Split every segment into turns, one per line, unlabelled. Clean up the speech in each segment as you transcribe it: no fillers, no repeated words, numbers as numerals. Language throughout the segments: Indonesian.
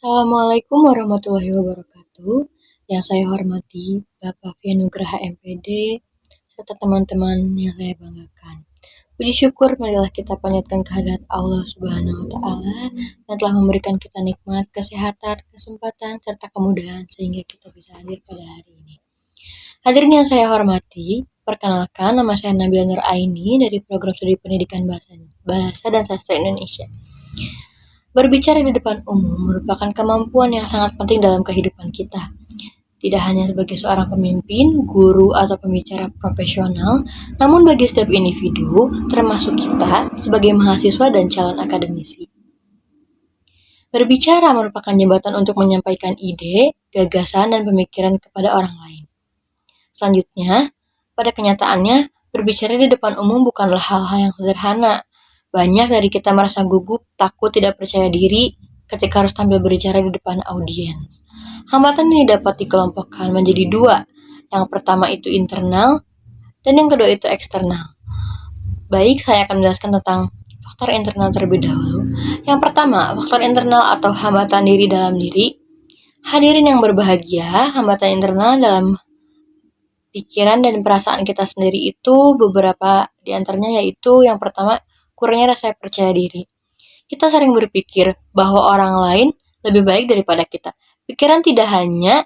Assalamualaikum warahmatullahi wabarakatuh. Yang saya hormati Bapak Fianugraha MPD serta teman-teman yang saya banggakan. Puji syukur marilah kita panjatkan kehadirat Allah Subhanahu wa taala yang telah memberikan kita nikmat, kesehatan, kesempatan serta kemudahan sehingga kita bisa hadir pada hari ini. Hadirin yang saya hormati, perkenalkan nama saya Nabila Nur Aini dari Program Studi Pendidikan Bahasa dan Sastra Indonesia. Berbicara di depan umum merupakan kemampuan yang sangat penting dalam kehidupan kita. Tidak hanya sebagai seorang pemimpin, guru, atau pembicara profesional, namun bagi setiap individu, termasuk kita, sebagai mahasiswa dan calon akademisi. Berbicara merupakan jembatan untuk menyampaikan ide, gagasan, dan pemikiran kepada orang lain. Selanjutnya, pada kenyataannya, berbicara di depan umum bukanlah hal-hal yang sederhana. Banyak dari kita merasa gugup, takut, tidak percaya diri ketika harus tampil berbicara di depan audiens. Hambatan ini dapat dikelompokkan menjadi dua. Yang pertama itu internal, dan yang kedua itu eksternal. Baik, saya akan menjelaskan tentang faktor internal terlebih dahulu. Yang pertama, faktor internal atau hambatan diri dalam diri. Hadirin yang berbahagia, hambatan internal dalam pikiran dan perasaan kita sendiri itu beberapa diantaranya yaitu yang pertama, kurangnya rasa percaya diri. Kita sering berpikir bahwa orang lain lebih baik daripada kita. Pikiran tidak hanya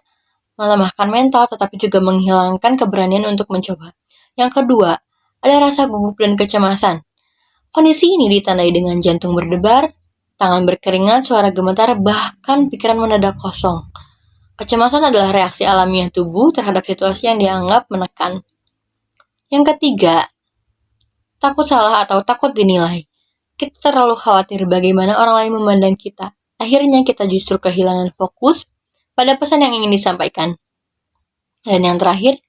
melemahkan mental, tetapi juga menghilangkan keberanian untuk mencoba. Yang kedua, ada rasa gugup dan kecemasan. Kondisi ini ditandai dengan jantung berdebar, tangan berkeringat, suara gemetar, bahkan pikiran mendadak kosong. Kecemasan adalah reaksi alamiah tubuh terhadap situasi yang dianggap menekan. Yang ketiga, takut salah atau takut dinilai. Kita terlalu khawatir bagaimana orang lain memandang kita. Akhirnya kita justru kehilangan fokus pada pesan yang ingin disampaikan. Dan yang terakhir,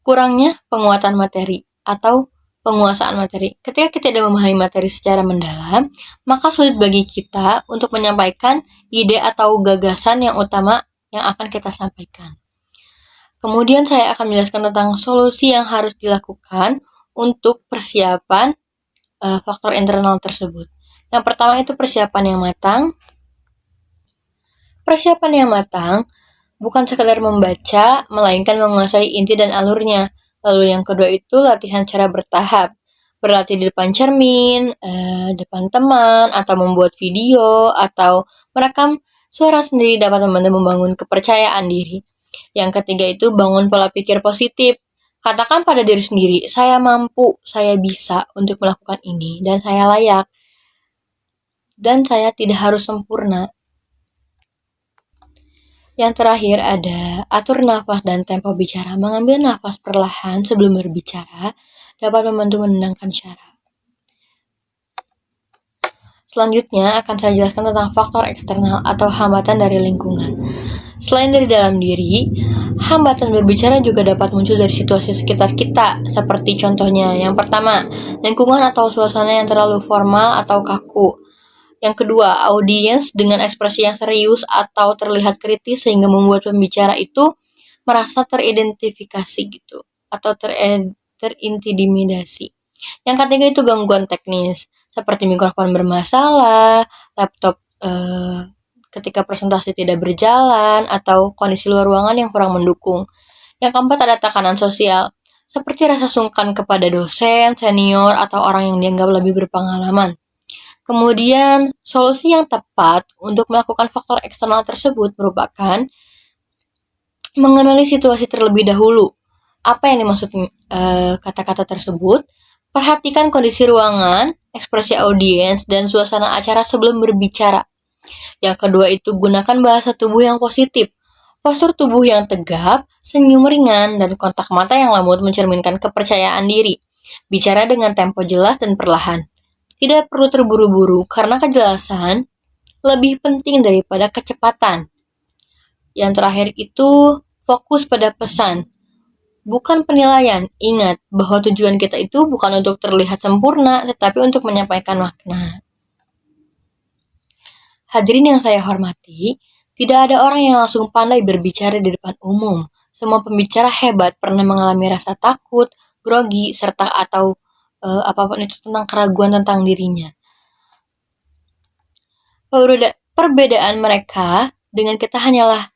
kurangnya penguatan materi atau penguasaan materi. Ketika kita tidak memahami materi secara mendalam, maka sulit bagi kita untuk menyampaikan ide atau gagasan yang utama yang akan kita sampaikan. Kemudian saya akan menjelaskan tentang solusi yang harus dilakukan untuk persiapan faktor internal tersebut. Yang pertama itu persiapan yang matang. Persiapan yang matang bukan sekadar membaca, melainkan menguasai inti dan alurnya. Lalu yang kedua itu latihan secara bertahap. Berlatih di depan cermin, depan teman, atau membuat video, atau merekam suara sendiri dapat membantu membangun kepercayaan diri. Yang ketiga itu bangun pola pikir positif. Katakan pada diri sendiri, saya mampu, saya bisa untuk melakukan ini, dan saya layak. Dan saya tidak harus sempurna. Yang terakhir ada atur nafas dan tempo bicara. Mengambil nafas perlahan sebelum berbicara dapat membantu menenangkan syaraf. Selanjutnya akan saya jelaskan tentang faktor eksternal atau hambatan dari lingkungan. Selain dari dalam diri, hambatan berbicara juga dapat muncul dari situasi sekitar kita, seperti contohnya yang pertama, lingkungan atau suasana yang terlalu formal atau kaku. Yang kedua, audiens dengan ekspresi yang serius atau terlihat kritis sehingga membuat pembicara itu merasa teridentifikasi gitu atau terintimidasi. Yang ketiga itu gangguan teknis seperti mikrofon bermasalah, laptop ketika presentasi tidak berjalan, atau kondisi luar ruangan yang kurang mendukung. Yang keempat ada tekanan sosial seperti rasa sungkan kepada dosen, senior, atau orang yang dianggap lebih berpengalaman. Kemudian, solusi yang tepat untuk melakukan faktor eksternal tersebut merupakan mengenali situasi terlebih dahulu. Apa yang dimaksud kata-kata tersebut? Perhatikan kondisi ruangan, ekspresi audiens, dan suasana acara sebelum berbicara. Yang kedua itu gunakan bahasa tubuh yang positif. Postur tubuh yang tegap, senyum ringan, dan kontak mata yang lembut mencerminkan kepercayaan diri. Bicara dengan tempo jelas dan perlahan. Tidak perlu terburu-buru karena kejelasan lebih penting daripada kecepatan. Yang terakhir itu fokus pada pesan, bukan penilaian. Ingat bahwa tujuan kita itu bukan untuk terlihat sempurna, tetapi untuk menyampaikan makna. Hadirin yang saya hormati, tidak ada orang yang langsung pandai berbicara di depan umum. Semua pembicara hebat pernah mengalami rasa takut, grogi, serta atau apapun itu tentang keraguan tentang dirinya. Perbedaan mereka dengan kita hanyalah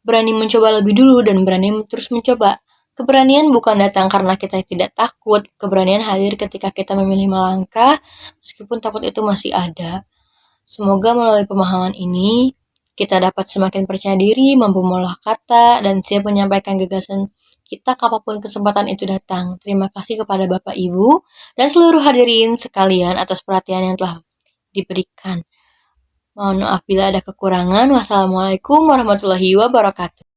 berani mencoba lebih dulu dan berani terus mencoba. Keberanian bukan datang karena kita tidak takut, keberanian hadir ketika kita memilih melangkah, meskipun takut itu masih ada. Semoga melalui pemahaman ini, kita dapat semakin percaya diri, mampu mengolah kata, dan siap menyampaikan gagasan kita kapanpun kesempatan itu datang. Terima kasih kepada Bapak Ibu dan seluruh hadirin sekalian atas perhatian yang telah diberikan. Mohon maaf bila ada kekurangan. Wassalamualaikum warahmatullahi wabarakatuh.